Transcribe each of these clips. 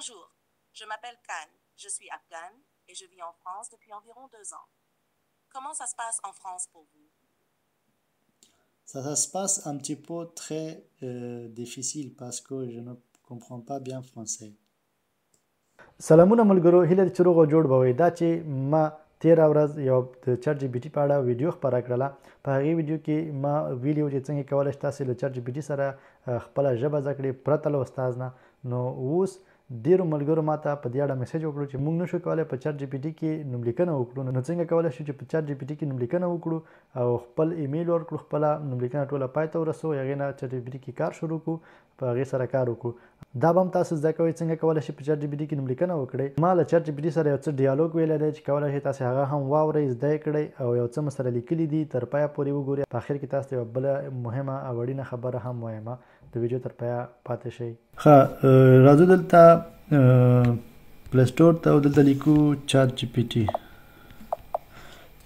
Bonjour, je m'appelle Khan, je suis afghane et je vis en France depuis environ 2 ans. Comment ça se passe en France pour vous? Ça se passe un petit peu très difficile parce que je ne comprends pas bien français. سلامونه ملګرو هیله چې روغ او جوړ به وئ دا چې ما تیره ورځ یو د چټ جی پی ټي په اړه ویډیو خپره کړله په هغې ویډیو کې ما ویلي و چې څنګه کولی شئ تاسې له چټ جی پی ټي سره خپله ژبه زده کړئ پرته له استاد نه نو اوس ډیرو ملګرو ماته په دې اړه میسج وکړو چې موږ نشو کولی په چټ جی پی ټي کې نوملیکنه وکړو نو څنګه کولی شو چې په چټ جی پی ټي کې نوملیکنه وکړو او خپل ایمیل ورکړو خپله نوملیکنه ټوله پای ته ورسوو هغې نه چټ جی پی ټي کې کار شروع کړو په هغې سره کار وکړو دا به هم تاسو زده کوئ څنګه کولی شئ په چټ جی پی ټي کې نوملیکنه وکړئ ما له چټ جی پی ټي سره یو څه ډیالوګ ویلی دی چې کولی شئ تاسې هغه هم واورئ زده یې کړئ او یو څه مو سره لیکلي دي تر پایه پورې وګورئ په اخر کې تاسو ته یوه بله مهمه او اړینه خبره هم وایم د ویډیو تر پایه پاتې شئ ښه راځو دلته پلی سټور ته او دلته لیکو چټ جی پی ټي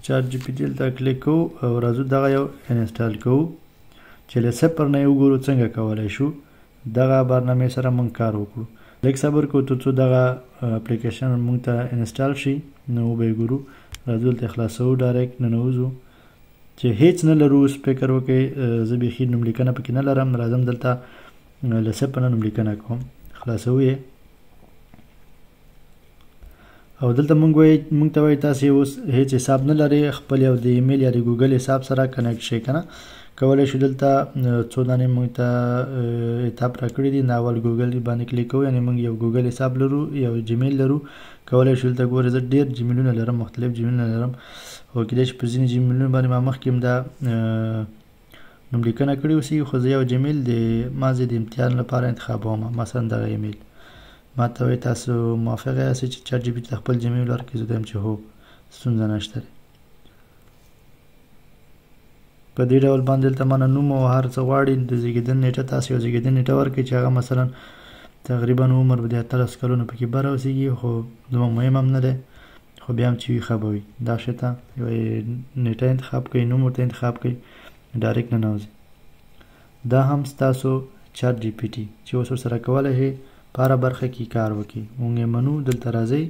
چټ جی پی ټي دلته کلیک کوو او راځو دغه یو انسټال کوو چې له صفر نه یې وګورو څنګه کولی شو دغه برنامې سره موږ کار وکړو لږ صبر کوو تر څو دغه اپلیکیشن موږ ته انسټال شي نو به یې ګورو راځو دلته خلاصوو ډایرکټ ننوځو چې هیڅ نه لرو اوس فکر وکړئ زه بیخي نوملیکنه پکې نه لرم راځم دلته له صفر نه نوملیکنه کوم خلاصوو یې او دلته موږ ته وایي تاسې اوس هیڅ حساب نه لرئ خپل یو د ایمیل یا د ګوګل حساب سره کنیکټ شئ که نه کولی شو دلته څو دانې موږ ته اطاعت راکړي دي اول ګوګل باندې کلیک کوو یعنې موږ یو ګوګل حساب لرو یو جیمیل لرو کولی شو دلته ګورئ زه ډېر جیمیلونه لرم مختلف جیمیلونه لرم خو کیدای شي په ځینې جیمیلونو باندې ما مخکې هم دا نوملیکنه کړې اوسي خو زه یو جیمیل د ما زه د امتحان لپاره انتخابوم مثلا دغه ایمیل ما ته وایي تاسو موافق یاستئ چې چټ جي پي ټي ته خپل جیمیل ورکړئ زه وایم چې هو ستونزه نشته دی په دې ډول باندې دلته مانه نوم او هر څه غواړي د زیږېدنې نیټه تاسو یو زیږېدنې نیټه ورکړئ چې هغه مثلا تقریبا عمر به د 18 کلونو پکې بره اوسېږي خو زما مهم هم نه دی خو بیا هم چې وي ښه به وي دا شی ته یوه نیټه انتخاب کړئ نوم ورته انتخاب کړئ ډایرکټ ننوځئ دا هم ستاسو چټ جي پي ټي چې اوس ورسره کولی شئ په هره برخه کې کار وکړي موږ یې منو دلته راځئ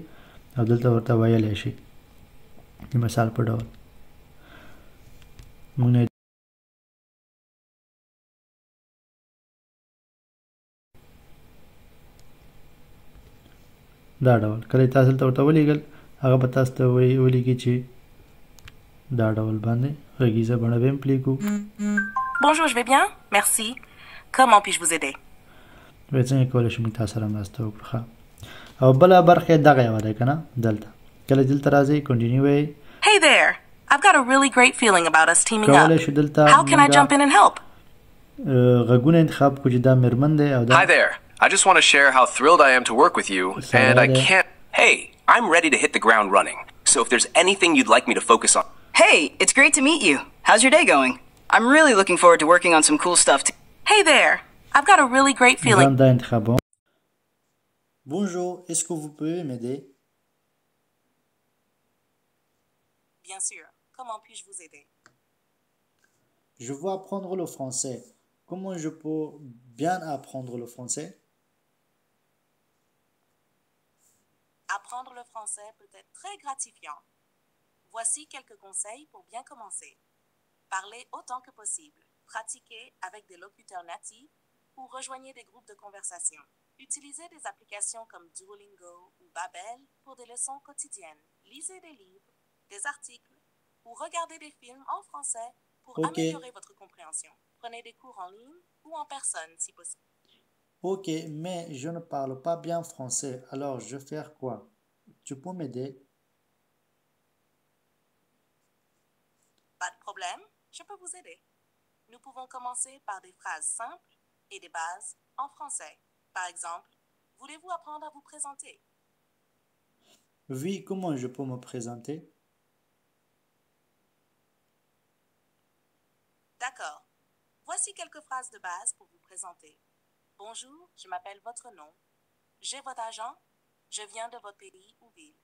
او دلته ورته ویلی شئ د مثال په ډول موږ نه دا ډول کله چې تاسو دلته ورته ولیږل هغه به تاسو ته ولیکي چې دا ډول باندې غږیزه بڼه به هم پلی کړو Bonjour, je vais bien, merci. Comment puis-je vous aider? وایي څنګه کولی شو موږ تاسو سره مرسته وکړو ښه او بله برخه یې دغه یوه دی که نه دلته کله چې دلته راځئ کنټینیو وایئ Hey there, I've got a really great feeling about us teaming up. کولی شو دلته How can I jump in and help? غږونه انتخاب کړو چې دا میرمن دی او دا Hi there. I just want to share how thrilled I am to work with you, and I can't. Hey, I'm ready to hit the ground running. So if there's anything you'd like me to focus on. Hey, it's great to meet you. How's your day going? I'm really looking forward to working on some cool stuff. Hey there, I've got a really great feeling. دا انتخابوم Bonjour, est-ce que vous pouvez m'aider? Bien sûr, comment puis-je vous aider? Je veux apprendre le français. Comment je peux bien apprendre le français? Apprendre le français peut être très gratifiant. Voici quelques conseils pour bien commencer. Parlez autant que possible. Pratiquez avec des locuteurs natifs ou rejoignez des groupes de conversation. Utilisez des applications comme Duolingo ou Babel pour des leçons quotidiennes. Lisez des livres, des articles ou regardez des films en français pour améliorer votre compréhension. Prenez des cours en ligne ou en personne si possible. Ok, mais je ne parle pas bien français, alors je vais faire quoi? Tu peux m'aider? Pas de problème, je peux vous aider. Nous pouvons commencer par des phrases simples et des bases en français. Par exemple, voulez-vous apprendre à vous présenter? Oui, comment je peux me présenter? D'accord. Voici quelques phrases de base pour vous présenter. Bonjour, je m'appelle votre nom. J'ai votre argent. Je viens de votre pays ou ville.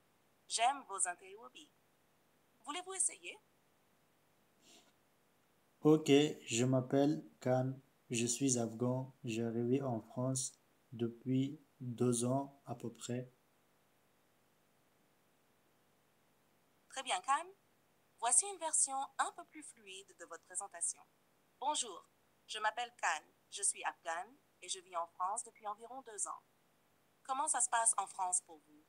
J'aime vos intérêts ou hobbies. Voulez-vous essayer? Ok, je m'appelle Khan, je suis afghan, j'ai arrivé en France depuis 2 ans à peu près. Très bien, Khan. Voici une version un peu plus fluide de votre présentation. Bonjour, je m'appelle Khan, je suis afghane et je vis en France depuis environ 2 ans. Comment ça se passe en France pour vous?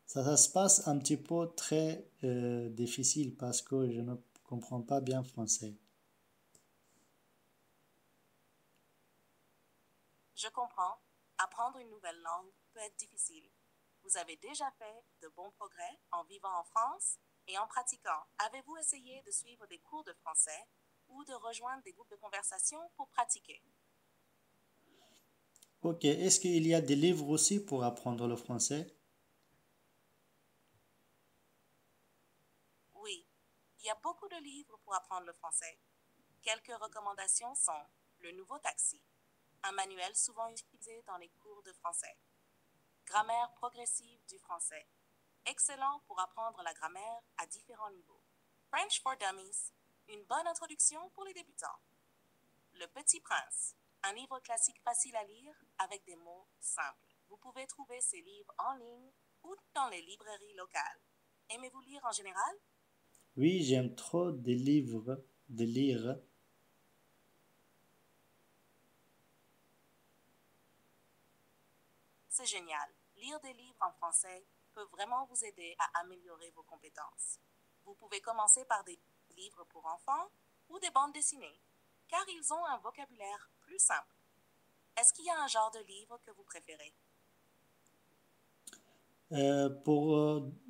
Ça se passe un petit peu très difficile parce que je ne comprends pas bien français. Je comprends. Apprendre une nouvelle langue peut être difficile. Vous avez déjà fait de bons progrès en vivant en France et en pratiquant. Avez-vous essayé de suivre des cours de français ou de rejoindre des groupes de conversation pour pratiquer? Ok, est-ce qu'il y a des livres aussi pour apprendre le français? Oui, il y a beaucoup de livres pour apprendre le français. Quelques recommandations sont Le Nouveau Taxi, un manuel souvent utilisé dans les cours de français. Grammaire progressive du français, excellent pour apprendre la grammaire à différents niveaux. French for Dummies, une bonne introduction pour les débutants. Le Petit Prince, un livre classique facile à lire avec des mots simples. Vous pouvez trouver ces livres en ligne ou dans les librairies locales. Aimez-vous lire en général? Oui, j'aime trop des livres de lire. C'est génial. Lire des livres en français peut vraiment vous aider à améliorer vos compétences. Vous pouvez commencer par des livres pour enfants ou des bandes dessinées, car ils ont un vocabulaire plus simple. Est-ce qu'il y a un genre de livre que vous préférez?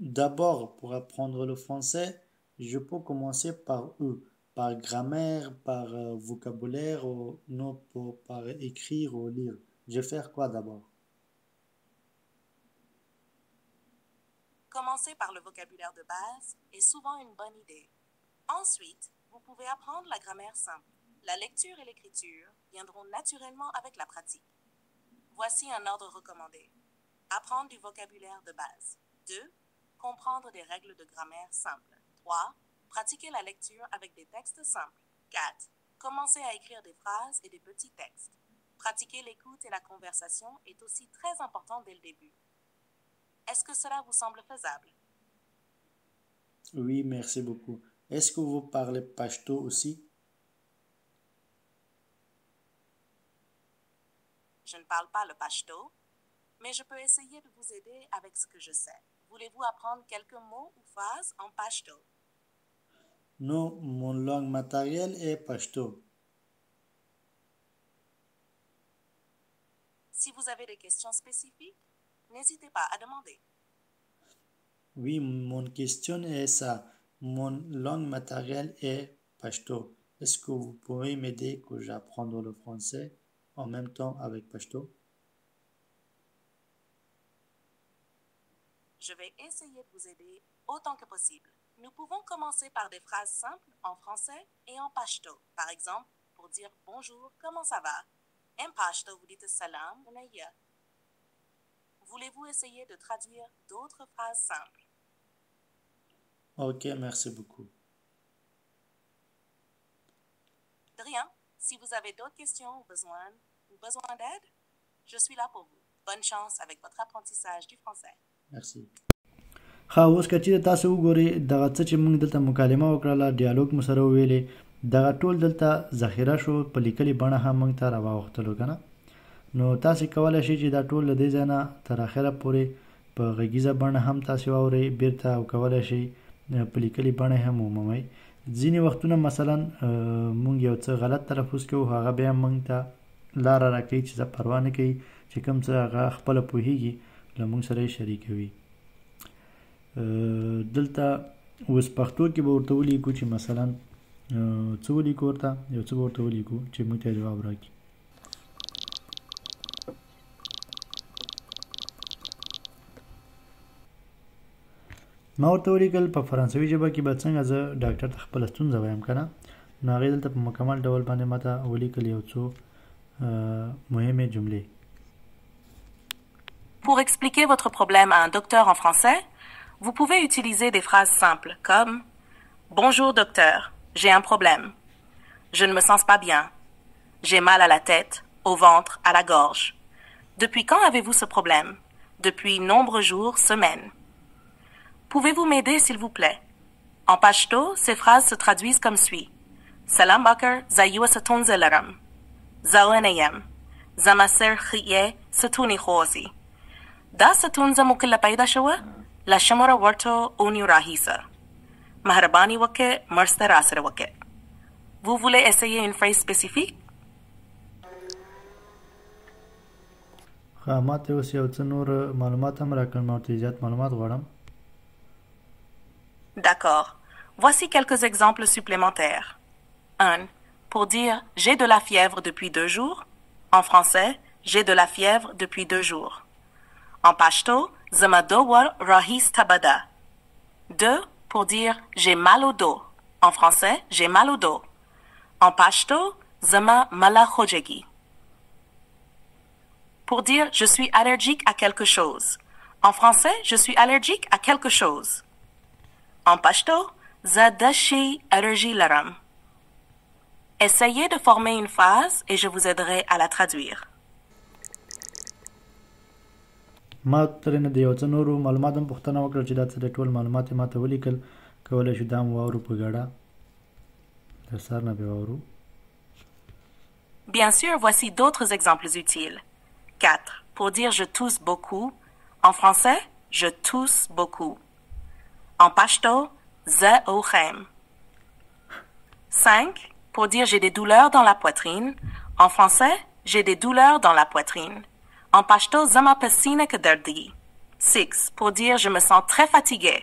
D'abord, pour apprendre le français, je peux commencer par eux, par grammaire, par vocabulaire, ou non par écrire ou lire. Je vais faire quoi d'abord? Commencer par le vocabulaire de base est souvent une bonne idée. Ensuite, vous pouvez apprendre la grammaire simple. La lecture et l'écriture viendront naturellement avec la pratique. Voici un ordre recommandé. Apprendre du vocabulaire de base. 2. Comprendre des règles de grammaire simples. 3. Pratiquer la lecture avec des textes simples. 4. Commencer à écrire des phrases et des petits textes. Pratiquer l'écoute et la conversation est aussi très important dès le début. Est-ce que cela vous semble faisable? Oui, merci beaucoup. Est-ce que vous parlez pachto aussi? Je ne parle pas le pashto, mais je peux essayer de vous aider avec ce que je sais. Voulez-vous apprendre quelques mots ou phrases en pashto? Non, mon langue matérielle est pachto. Si vous avez des questions spécifiques, n'hésitez pas à demander. Oui, mon question est ça. Mon langue matérielle est pachto. Est-ce que vous pouvez m'aider que j'apprenne le français en même temps avec pachto? Je vais essayer de vous aider autant que possible. Nous pouvons commencer par des phrases simples en français et en pashto. Par exemple, pour dire bonjour, comment ça va? En pashto, vous dites salam, naya. Voulez-vous essayer de traduire d'autres phrases simples? Ok, merci beaucoup. De rien. Si vous avez d'autres questions ou besoin d'aide, je suis là pour vous. Bonne chance avec votre apprentissage du français. Merci. ښه اوس که چیرې تاسو وګورئ دغه څه چې موږ دلته مکالمه وکړله ډیالوګ مو سره وویلې دغه ټول دلته ذخیره شو په لیکلې بڼه هم موږ ته راواوښتلو که نه نو تاسې کولی شئ چې دا ټول له دې ځای نه تر اخره پورې په غږیزه بڼه هم تاسې واورئ بیرته او کولی شئ په لیکلې بڼه هم ومومئ ځینې وختونه مثلا موږ یو څه غلط تلفظ کوو هغه بیا موږ ته لاره راکوي چې څه پروا نه کوي چې کوم څه هغه خپله پوهیږي له موږ سره یې شریکوي دلته اوس پښتو کې به ورته ولیکو چې مثلا څه ولیکو ورته یو څه به ورته ولیکو چې موږ ته جواب راکړي ما ورته ولیکل په فرانسوي ژبه کې به څنګه زه ډاکټر ته خپله ستونزه وایم که نه نو هغې دلته په مکمل ډول باندې ماته ولیکل یو څو مهمې جملې Pour expliquer votre problème à un docteur en français, vous pouvez utiliser des phrases simples comme « Bonjour docteur, j'ai un problème. Je ne me sens pas bien. J'ai mal à la tête, au ventre, à la gorge. » Depuis quand avez-vous ce problème? Depuis nombreux jours, semaines. Pouvez-vous m'aider, s'il vous plaît? En pashto, ces phrases se traduisent comme suit. Salam bakar zayua satun zelaram. Zawanayam. Zamaser khiye satuni khosi. Da satun zamukilla paida shawa? La shamara warto uni rahisa. Maharabani wake, marsta rasra wake. Vous voulez essayer une phrase spécifique? ماته اوس یو څه نور معلومات هم راکړم او ته زیات معلومات غواړم. D'accord. Voici quelques exemples supplémentaires. 1. Pour dire « j'ai de la fièvre depuis 2 jours ». En français, « j'ai de la fièvre depuis 2 jours ». En pashto, « zama dowar rahis tabada ». 2. Pour dire « j'ai mal au dos ». En français, « j'ai mal au dos ». En pashto, « zama mala khojegi ». Pour dire « je suis allergique à quelque chose ». En français, « je suis allergique à quelque chose ». En pashto, Zadashi allergie laram. Essayez de former une phrase et je vous aiderai à la traduire. ما ترنه د یو څه نورو معلومات هم پوښتنه وکړه چې دا څه د ټول معلومات یې ماته ولیکل. کولی شو دا هم واورو په ګډه. د سر نه به واورو. Bien sûr, voici d'autres exemples utiles. 4. Pour dire « je tousse beaucoup ». En français, « je tousse beaucoup ». En pashto, za ochem. 5. Pour dire j'ai des douleurs dans la poitrine. En français, j'ai des douleurs dans la poitrine. En pashto, zama pesine ke dardi. 6. Pour dire je me sens très fatigué.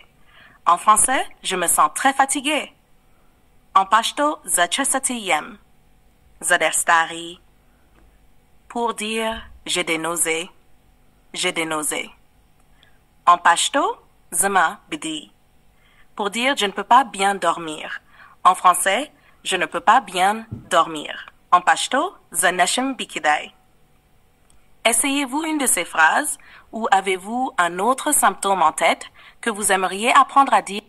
En français, je me sens très fatigué. En pashto, za chesati yem. Zaderstari. Pour dire j'ai des nausées. J'ai des nausées. En pashto, zama bidi. Pour dire je ne peux pas bien dormir. En français, je ne peux pas bien dormir. En pashto, zanashem bikidai. Essayez-vous une de ces phrases ou avez-vous un autre symptôme en tête que vous aimeriez apprendre à dire?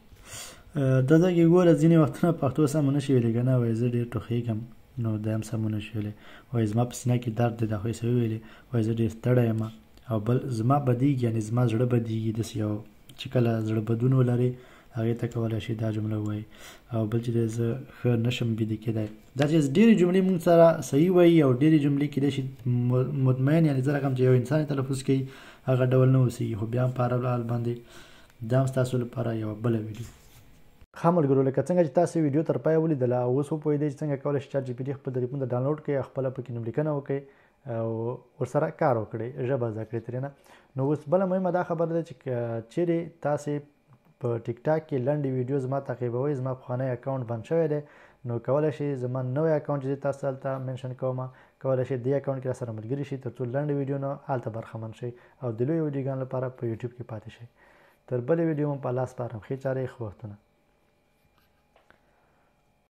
دا ځکه ګوره ځینې وختونه پښتو سم نه شي ویلی که نه وایي زه ډېر ټوخېږم نو دا هم سم نه شي ویلی وایي زما په سینه کې درد دی دا خو یې سوي ویلې وایي زه ډېر ستړی یم او بل زما بدیږي یعنې زما زړه بدیږي داسې یو چې کله زړه بدون ولري هغې ته کولی شي دا جمله ووایي او بل چې دی زه ښه نشم بیده کېدی دا چې ډېرې جملې مونږ سره صحیح وایي او ډېرې جملې کېدای شي مطمئن یعنې زه رقم چې یو انسان تلفظ کوي هغه ډول نه اوسېږي خو بیا هم په هر حال باندې دا هم ستاسو لپاره یوه بله ویډیو ښه ملګرو لکه څنګه چې تاسې ویډیو تر پایه ولیدله اوس وپوهېدئ چې څنګه کولی شئ چاټ جي پي ټي خپل تلیفون ته ډاونلوډ کړئ خپله پکې نوملیکنه وکړئ او ورسره کار وکړئ ژبه زده کړئ ترېنه نو اوس بله مهمه دا خبره ده چې چیرې تاسې په ټیک ټاک کې لنډې ویډیو زما تعقیبوئ زما پخوانی اکاونټ بند شوی دی نو کولی شئ زما نوی اکاونټ چې تاسو هلته منشن کومه کولی شئ دې اکاونټ کې راسره ملګري شئ تر څو لنډې ویډیو نه هلته برخمن شئ او د لویو ویډیوګانو لپاره په یوټیوب کې پاتې شئ تر بلې ویډیو مو په الله سپارم ښې چارې ښه وختونه